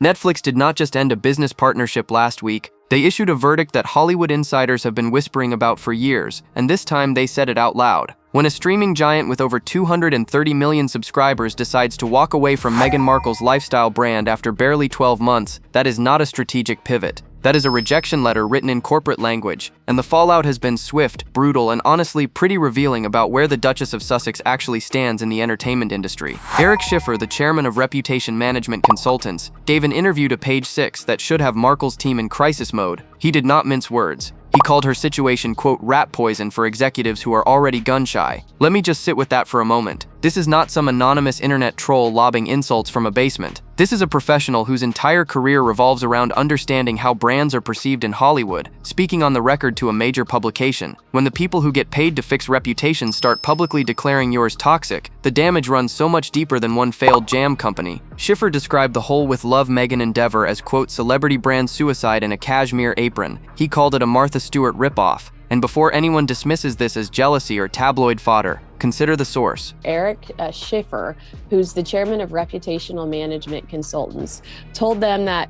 Netflix did not just end a business partnership last week, they issued a verdict that Hollywood insiders have been whispering about for years, and this time they said it out loud. When a streaming giant with over 230 million subscribers decides to walk away from Meghan Markle's lifestyle brand after barely 12 months, that is not a strategic pivot. That is a rejection letter written in corporate language, and the fallout has been swift, brutal, and honestly pretty revealing about where the Duchess of Sussex actually stands in the entertainment industry. Eric Schiffer, the chairman of Reputation Management Consultants, gave an interview to Page 6 that should have Markle's team in crisis mode. He did not mince words. He called her situation, quote, rat poison for executives who are already gun-shy. Let me just sit with that for a moment. This is not some anonymous internet troll lobbing insults from a basement. This is a professional whose entire career revolves around understanding how brands are perceived in Hollywood, speaking on the record to a major publication. When the people who get paid to fix reputations start publicly declaring yours toxic, the damage runs so much deeper than one failed jam company. Schiffer described the whole With Love Meghan endeavor as, quote, celebrity brand suicide in a cashmere apron. He called it a Martha Stewart ripoff. And before anyone dismisses this as jealousy or tabloid fodder, consider the source. Eric Schiffer, who's the chairman of Reputational Management Consultants, told them that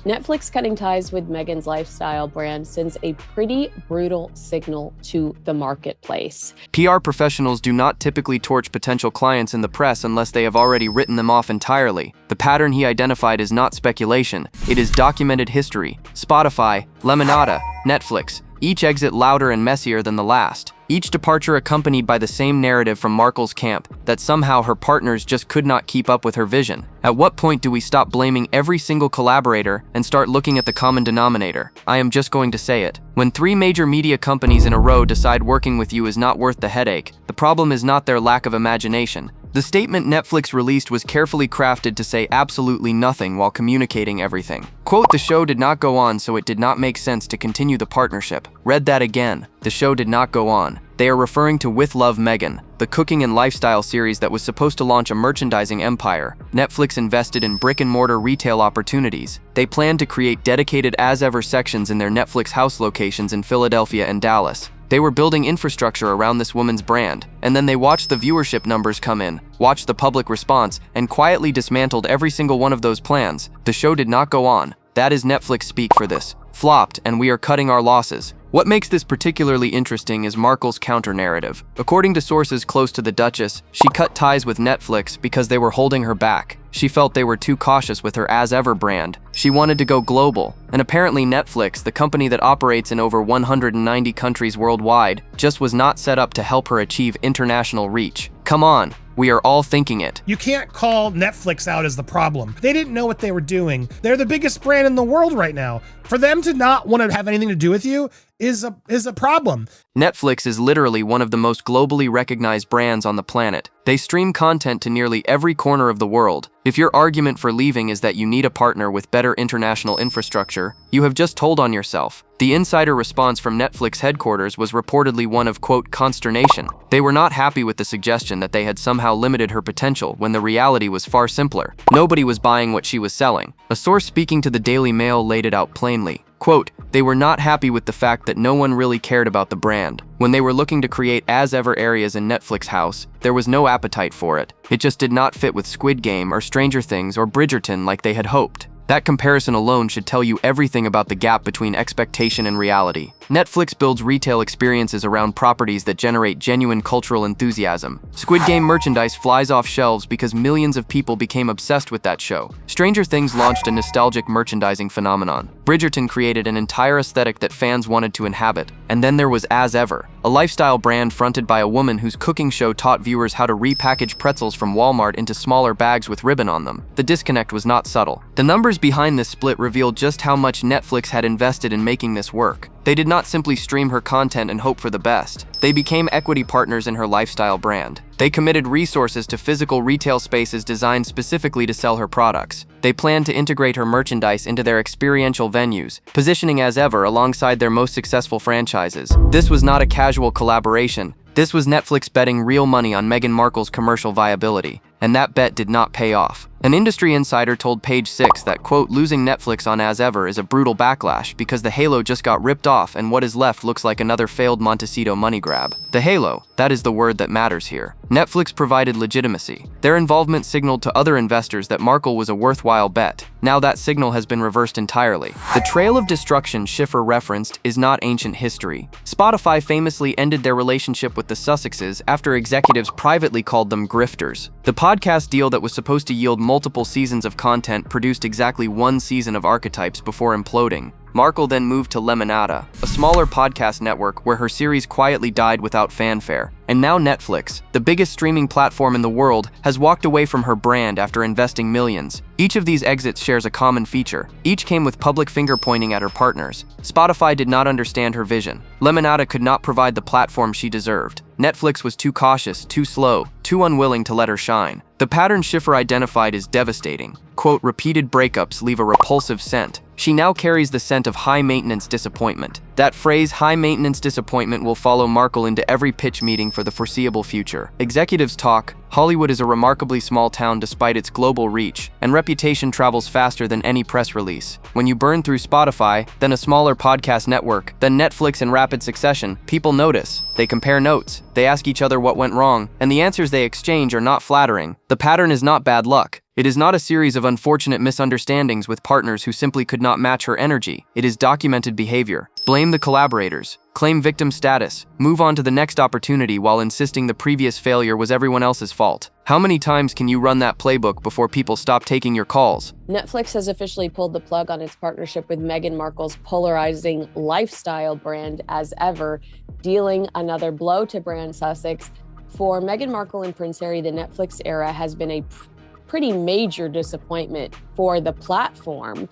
Netflix cutting ties with Meghan's lifestyle brand sends a pretty brutal signal to the marketplace. PR professionals do not typically torch potential clients in the press unless they have already written them off entirely. The pattern he identified is not speculation, it is documented history. Spotify, Lemonada, Netflix, each exit louder and messier than the last. Each departure accompanied by the same narrative from Markle's camp, that somehow her partners just could not keep up with her vision. At what point do we stop blaming every single collaborator and start looking at the common denominator? I am just going to say it. When 3 major media companies in a row decide working with you is not worth the headache, the problem is not their lack of imagination. The statement Netflix released was carefully crafted to say absolutely nothing while communicating everything. Quote, the show did not go on, so it did not make sense to continue the partnership. Read that again. The show did not go on. They are referring to With Love Meghan, the cooking and lifestyle series that was supposed to launch a merchandising empire. Netflix invested in brick-and-mortar retail opportunities. They planned to create dedicated as-ever sections in their Netflix house locations in Philadelphia and Dallas. They were building infrastructure around this woman's brand, and then they watched the viewership numbers come in, watched the public response, and quietly dismantled every single one of those plans. The show did not go on. That is Netflix speak for this. Flopped, and we are cutting our losses. What makes this particularly interesting is Markle's counter-narrative. According to sources close to the Duchess, she cut ties with Netflix because they were holding her back. She felt they were too cautious with her as-ever brand. She wanted to go global, and apparently Netflix, the company that operates in over 190 countries worldwide, just was not set up to help her achieve international reach. Come on, we are all thinking it. You can't call Netflix out as the problem. They didn't know what they were doing. They're the biggest brand in the world right now. For them to not want to have anything to do with you is a problem. Netflix is literally one of the most globally recognized brands on the planet. They stream content to nearly every corner of the world. If your argument for leaving is that you need a partner with better international infrastructure, you have just told on yourself. The insider response from Netflix headquarters was reportedly one of, quote, consternation. They were not happy with the suggestion that they had somehow limited her potential when the reality was far simpler. Nobody was buying what she was selling. A source speaking to the Daily Mail laid it out plainly. Quote, they were not happy with the fact that no one really cared about the brand. When they were looking to create as-ever areas in Netflix house, there was no appetite for it. It just did not fit with Squid Game or Stranger Things or Bridgerton like they had hoped. That comparison alone should tell you everything about the gap between expectation and reality. Netflix builds retail experiences around properties that generate genuine cultural enthusiasm. Squid Game merchandise flies off shelves because millions of people became obsessed with that show. Stranger Things launched a nostalgic merchandising phenomenon. Bridgerton created an entire aesthetic that fans wanted to inhabit. And then there was As Ever, a lifestyle brand fronted by a woman whose cooking show taught viewers how to repackage pretzels from Walmart into smaller bags with ribbon on them. The disconnect was not subtle. The numbers behind this split revealed just how much Netflix had invested in making this work. They did not simply stream her content and hope for the best. They became equity partners in her lifestyle brand. They committed resources to physical retail spaces designed specifically to sell her products. They planned to integrate her merchandise into their experiential venues, positioning As Ever alongside their most successful franchises. This was not a casual collaboration. This was Netflix betting real money on Meghan Markle's commercial viability, and that bet did not pay off. An industry insider told Page 6 that, quote, losing Netflix on As Ever is a brutal backlash because the halo just got ripped off and what is left looks like another failed Montecito money grab. The halo, That is the word that matters here. Netflix provided legitimacy. Their involvement signaled to other investors that Markle was a worthwhile bet. Now that signal has been reversed entirely. The trail of destruction Schiffer referenced is not ancient history. Spotify famously ended their relationship with the Sussexes after executives privately called them grifters. The podcast deal that was supposed to yield multiple seasons of content produced exactly one season of Archetypes before imploding. Markle then moved to Lemonada, a smaller podcast network where her series quietly died without fanfare. And now Netflix, the biggest streaming platform in the world, has walked away from her brand after investing millions. Each of these exits shares a common feature. Each came with public finger-pointing at her partners. Spotify did not understand her vision. Lemonada could not provide the platform she deserved. Netflix was too cautious, too slow, too unwilling to let her shine. The pattern Schiffer identified is devastating. Quote, repeated breakups leave a repulsive scent. She now carries the scent of high-maintenance disappointment. That phrase, high-maintenance disappointment, will follow Markle into every pitch meeting for the foreseeable future. Executives talk. Hollywood is a remarkably small town despite its global reach, and reputation travels faster than any press release. When you burn through Spotify, then a smaller podcast network, then Netflix in rapid succession, people notice. They compare notes. They ask each other what went wrong, and the answers they exchange are not flattering. The pattern is not bad luck. It is not a series of unfortunate misunderstandings with partners who simply could not match her energy. It is documented behavior. Blame the collaborators. Claim victim status. Move on to the next opportunity while insisting the previous failure was everyone else's fault. How many times can you run that playbook before people stop taking your calls? Netflix has officially pulled the plug on its partnership with Meghan Markle's polarizing lifestyle brand as ever, dealing another blow to brand Sussex. For Meghan Markle and Prince Harry, the Netflix era has been a pretty major disappointment for the platform.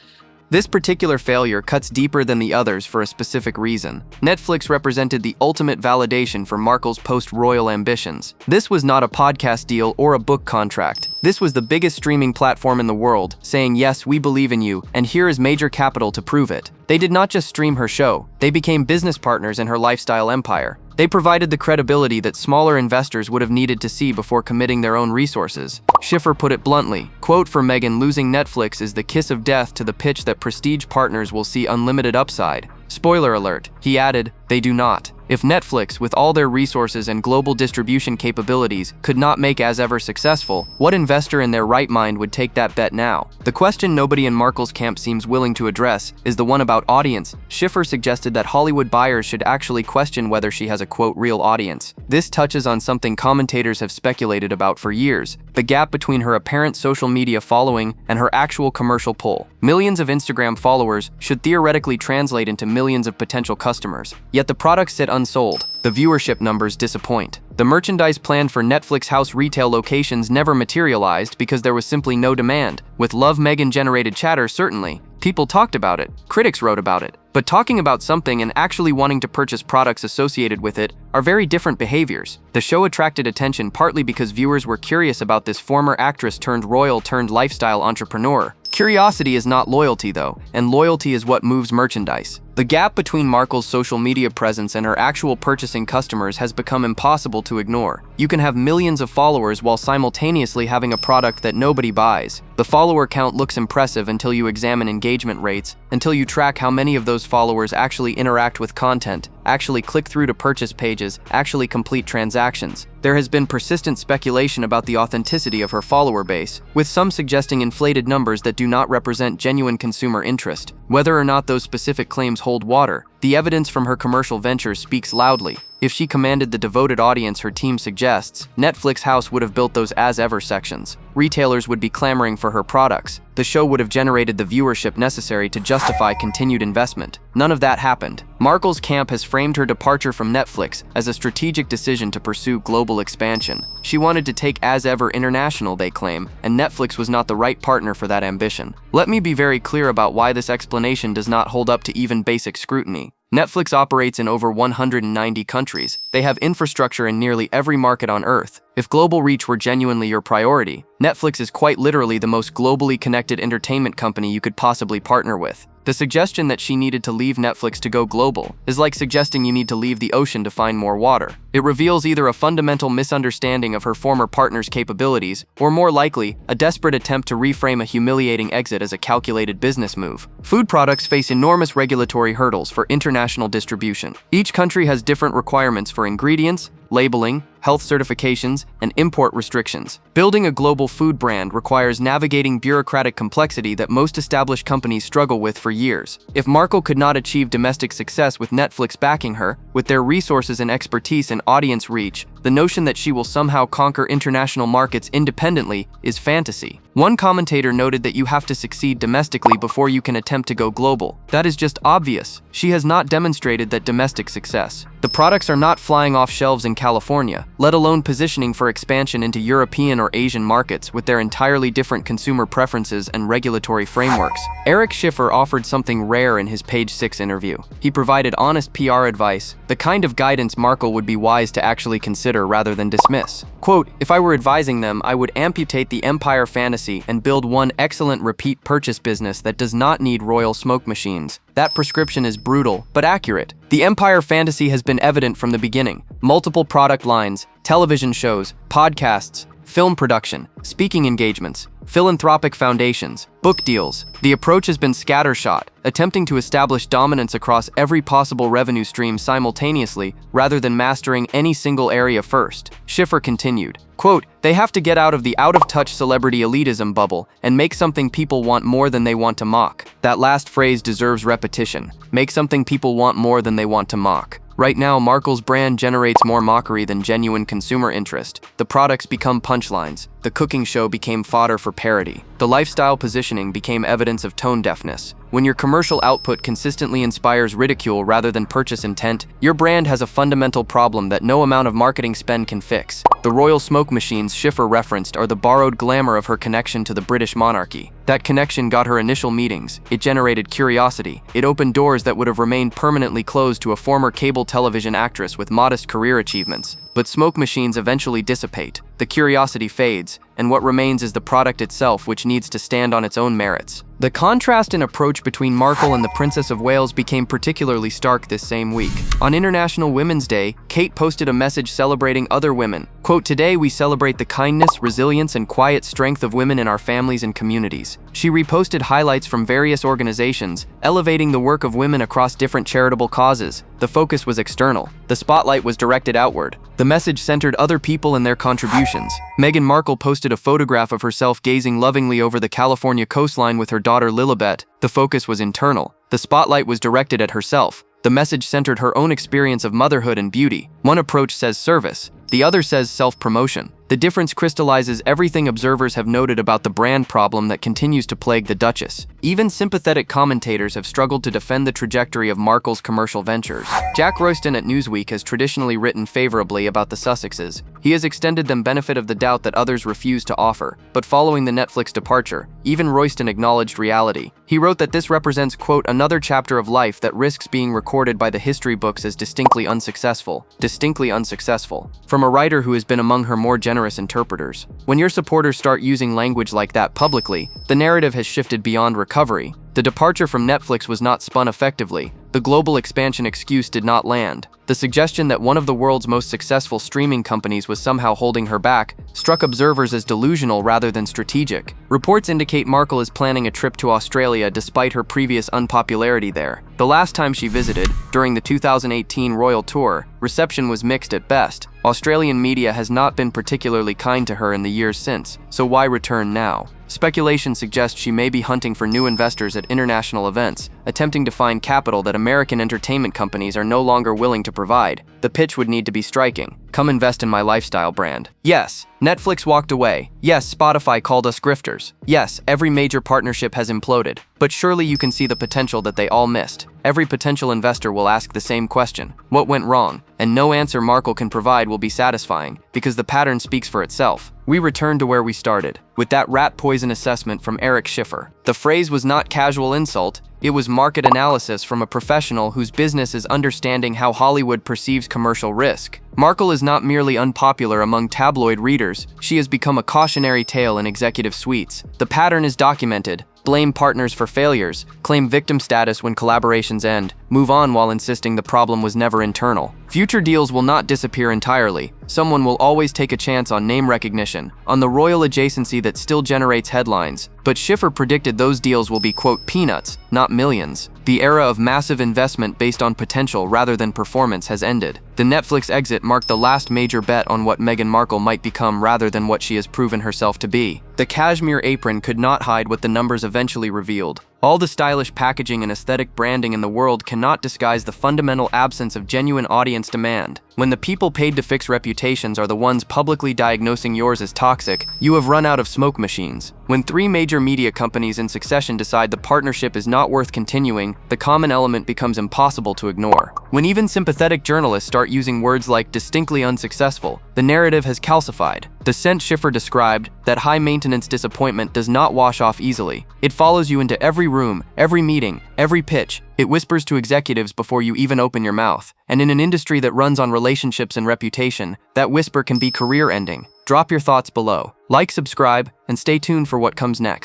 This particular failure cuts deeper than the others for a specific reason. Netflix represented the ultimate validation for Markle's post-royal ambitions. This was not a podcast deal or a book contract. This was the biggest streaming platform in the world, saying, yes, we believe in you, and here is major capital to prove it. They did not just stream her show, they became business partners in her lifestyle empire. They provided the credibility that smaller investors would have needed to see before committing their own resources. Schiffer put it bluntly, quote, for Meghan, losing Netflix is the kiss of death to the pitch that prestige partners will see unlimited upside. Spoiler alert, he added, they do not. If Netflix, with all their resources and global distribution capabilities, could not make As Ever successful, what investor in their right mind would take that bet now? The question nobody in Markle's camp seems willing to address is the one about audience. Schiffer suggested that Hollywood buyers should actually question whether she has a, quote, real audience. This touches on something commentators have speculated about for years, the gap between her apparent social media following and her actual commercial pull. Millions of Instagram followers should theoretically translate into millions of potential customers, yet the products sit unsold. The viewership numbers disappoint. The merchandise planned for Netflix house retail locations never materialized because there was simply no demand. With Love Meghan generated chatter, certainly. People talked about it, critics wrote about it. But talking about something and actually wanting to purchase products associated with it are very different behaviors. The show attracted attention partly because viewers were curious about this former actress turned royal turned lifestyle entrepreneur. Curiosity is not loyalty though, and loyalty is what moves merchandise. The gap between Markle's social media presence and her actual purchasing customers has become impossible to ignore. You can have millions of followers while simultaneously having a product that nobody buys. The follower count looks impressive until you examine engagement rates, until you track how many of those followers actually interact with content, actually click through to purchase pages, actually complete transactions. There has been persistent speculation about the authenticity of her follower base, with some suggesting inflated numbers that do not represent genuine consumer interest. Whether or not those specific claims hold water, the evidence from her commercial ventures speaks loudly. If she commanded the devoted audience her team suggests, Netflix House would have built those As Ever sections. Retailers would be clamoring for her products. The show would have generated the viewership necessary to justify continued investment. None of that happened. Markle's camp has framed her departure from Netflix as a strategic decision to pursue global expansion. She wanted to take As Ever international, they claim, and Netflix was not the right partner for that ambition. Let me be very clear about why this explanation does not hold up to even basic scrutiny. Netflix operates in over 190 countries. They have infrastructure in nearly every market on Earth. If global reach were genuinely your priority, Netflix is quite literally the most globally connected entertainment company you could possibly partner with. The suggestion that she needed to leave Netflix to go global is like suggesting you need to leave the ocean to find more water. It reveals either a fundamental misunderstanding of her former partner's capabilities, or more likely, a desperate attempt to reframe a humiliating exit as a calculated business move. Food products face enormous regulatory hurdles for international distribution. Each country has different requirements for ingredients, labeling, health certifications, and import restrictions. Building a global food brand requires navigating bureaucratic complexity that most established companies struggle with for years. If Markle could not achieve domestic success with Netflix backing her, with their resources and expertise and audience reach, the notion that she will somehow conquer international markets independently is fantasy. One commentator noted that you have to succeed domestically before you can attempt to go global. That is just obvious. She has not demonstrated that domestic success. The products are not flying off shelves in California, let alone positioning for expansion into European or Asian markets with their entirely different consumer preferences and regulatory frameworks. Eric Schiffer offered something rare in his Page 6 interview. He provided honest PR advice, the kind of guidance Markle would be wise to actually consider rather than dismiss. Quote, "If I were advising them, I would amputate the empire fantasy and build one excellent repeat purchase business that does not need royal smoke machines. That prescription is brutal, but accurate. The empire fantasy has been evident from the beginning. Multiple product lines, television shows, podcasts, film production, speaking engagements, philanthropic foundations, book deals. The approach has been scattershot, attempting to establish dominance across every possible revenue stream simultaneously rather than mastering any single area first." Schiffer continued, quote, "They have to get out of the out-of-touch celebrity elitism bubble and make something people want more than they want to mock." That last phrase deserves repetition. Make something people want more than they want to mock. Right now, Markle's brand generates more mockery than genuine consumer interest. The products become punchlines. The cooking show became fodder for parody. The lifestyle positioning became evidence of tone deafness. When your commercial output consistently inspires ridicule rather than purchase intent, your brand has a fundamental problem that no amount of marketing spend can fix. The royal smoke machines Schiffer referenced are the borrowed glamour of her connection to the British monarchy. That connection got her initial meetings. It generated curiosity. It opened doors that would have remained permanently closed to a former cable television actress with modest career achievements. But smoke machines eventually dissipate. The curiosity fades, and what remains is the product itself, which needs to stand on its own merits. The contrast in approach between Markle and the Princess of Wales became particularly stark this same week. On International Women's Day, Kate posted a message celebrating other women. Quote, "Today we celebrate the kindness, resilience, and quiet strength of women in our families and communities." She reposted highlights from various organizations, elevating the work of women across different charitable causes. The focus was external. The spotlight was directed outward. The message centered other people and their contributions. Meghan Markle posted a photograph of herself gazing lovingly over the California coastline with her daughter Lilibet. The focus was internal. The spotlight was directed at herself. The message centered her own experience of motherhood and beauty. One approach says service. The other says self-promotion. The difference crystallizes everything observers have noted about the brand problem that continues to plague the Duchess. Even sympathetic commentators have struggled to defend the trajectory of Markle's commercial ventures. Jack Royston at Newsweek has traditionally written favorably about the Sussexes. He has extended them benefit of the doubt that others refuse to offer. But following the Netflix departure, even Royston acknowledged reality. He wrote that this represents, quote, "another chapter of life that risks being recorded by the history books as distinctly unsuccessful." Distinctly unsuccessful. From a writer who has been among her more generous interpreters. When your supporters start using language like that publicly, the narrative has shifted beyond recovery. The departure from Netflix was not spun effectively. The global expansion excuse did not land. The suggestion that one of the world's most successful streaming companies was somehow holding her back struck observers as delusional rather than strategic. Reports indicate Markle is planning a trip to Australia despite her previous unpopularity there. The last time she visited, during the 2018 royal tour, reception was mixed at best. Australian media has not been particularly kind to her in the years since, so why return now? Speculation suggests she may be hunting for new investors at international events, attempting to find capital that American entertainment companies are no longer willing to provide. The pitch would need to be striking. Come invest in my lifestyle brand. Yes, Netflix walked away. Yes, Spotify called us grifters. Yes, every major partnership has imploded. But surely you can see the potential that they all missed. Every potential investor will ask the same question. What went wrong? And no answer Markle can provide will be satisfying, because the pattern speaks for itself. We return to where we started, with that rat poison assessment from Eric Schiffer. The phrase was not casual insult, it was market analysis from a professional whose business is understanding how Hollywood perceives commercial risk. Markle is not merely unpopular among tabloid readers, she has become a cautionary tale in executive suites. The pattern is documented. Blame partners for failures, claim victim status when collaborations end, move on while insisting the problem was never internal. Future deals will not disappear entirely. Someone will always take a chance on name recognition, on the royal adjacency that still generates headlines. But Schiffer predicted those deals will be, quote, peanuts, not millions. The era of massive investment based on potential rather than performance has ended. The Netflix exit marked the last major bet on what Meghan Markle might become rather than what she has proven herself to be. The cashmere apron could not hide what the numbers eventually revealed. All the stylish packaging and aesthetic branding in the world cannot disguise the fundamental absence of genuine audience demand. When the people paid to fix reputations are the ones publicly diagnosing yours as toxic, you have run out of smoke machines. When 3 major media companies in succession decide the partnership is not worth continuing, the common element becomes impossible to ignore. When even sympathetic journalists start using words like distinctly unsuccessful, the narrative has calcified. The Eric Schiffer described that high-maintenance disappointment does not wash off easily. It follows you into every room, every meeting, every pitch. It whispers to executives before you even open your mouth. And in an industry that runs on relationships and reputation, that whisper can be career-ending. Drop your thoughts below. Like, subscribe, and stay tuned for what comes next.